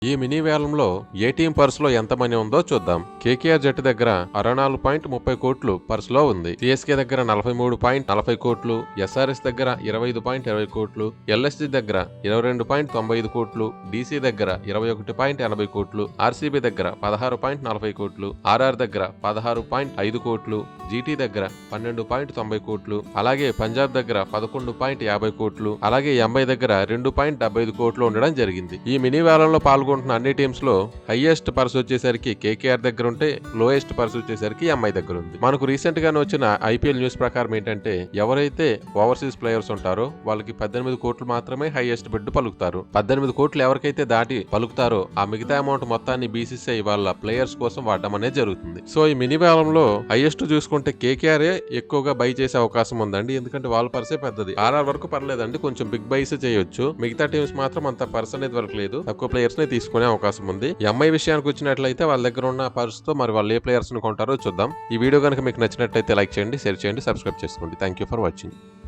ఈ మినీ వేలంలో ఏ టీం పర్సులో ఎంత మనీ ఉందో చూద్దాం. కేకేఆర్ జట్టు దగ్గర 64.30 కోట్లు పర్సులో ఉంది. సిఎస్కే దగ్గర 43.40 కోట్లు, ఎస్ఆర్ఎస్ దగ్గర 25.20 కోట్లు, ఎల్ఎస్జి దగ్గర 22.95 కోట్లు, డీసీ దగ్గర 21.80 కోట్లు, ఆర్సీబీ దగ్గర 16.40 కోట్లు, ఆర్ఆర్ దగ్గర 16.5 కోట్లు, జీటీ దగ్గర 12.90 కోట్లు, అలాగే పంజాబ్ దగ్గర 11.50 కోట్లు, అలాగే ఎంఐ దగ్గర 2.75 కోట్లు ఉండడం జరిగింది. ఈ మినీ వేలంలో పాల్గొంటున్న అన్ని టీమ్స్ లో హైయెస్ట్ పర్స్ వచ్చేసరికి కేకేఆర్ దగ్గర ఉంటే లోయెస్ట్ పర్స్ వచ్చేసరికి ఎంఐ దగ్గర ఉంది. మనకు రీసెంట్ గానే వచ్చిన ఐపీఎల్ న్యూస్ ప్రకారం ఏంటంటే ఎవరైతే ఓవర్సీస్ ప్లేయర్స్ ఉంటారో వాళ్ళకి 18 కోట్లు మాత్రమే హైయెస్ట్ బిడ్ పలుకుతారు. 18 కోట్లు ఎవరికైతే దాటి పలుకుతారో ఆ మిగతా అమౌంట్ మొత్తాన్ని బీసీసీఐ వాళ్ళ ప్లేయర్స్ కోసం వాడడం అనేది జరుగుతుంది. సో ఈ మినీ వేలంలో హైయెస్ట్ చూసుకుంటే కేకేఆర్ ఎక్కువగా బై చేసే అవకాశం ఉందండి. ఎందుకంటే వాళ్ళ పర్సే పెద్దది. ఆర్ఆర్ వరకు పర్లేదండి, కొంచెం బిగ్ బైస్ చేయొచ్చు. మిగతా టీమ్స్ మాత్రం అంత పర్స్ అనేది వరకు లేదు, తక్కువ ప్లేయర్స్ ని తీసుకునే అవకాశం ఉంది. ఎంఐ విషయానికి వచ్చినట్లయితే వాళ్ళ దగ్గర ఉన్న పర్స్ తో మరి వాళ్ళు ఏ ప్లేయర్స్ ని కొంటారో చూద్దాం. ఈ వీడియో కనుక మీకు నచ్చినట్లయితే లైక్ చేయండి, షేర్ చేయండి, సబ్స్క్రైబ్ చేసుకోండి. Thank you for watching.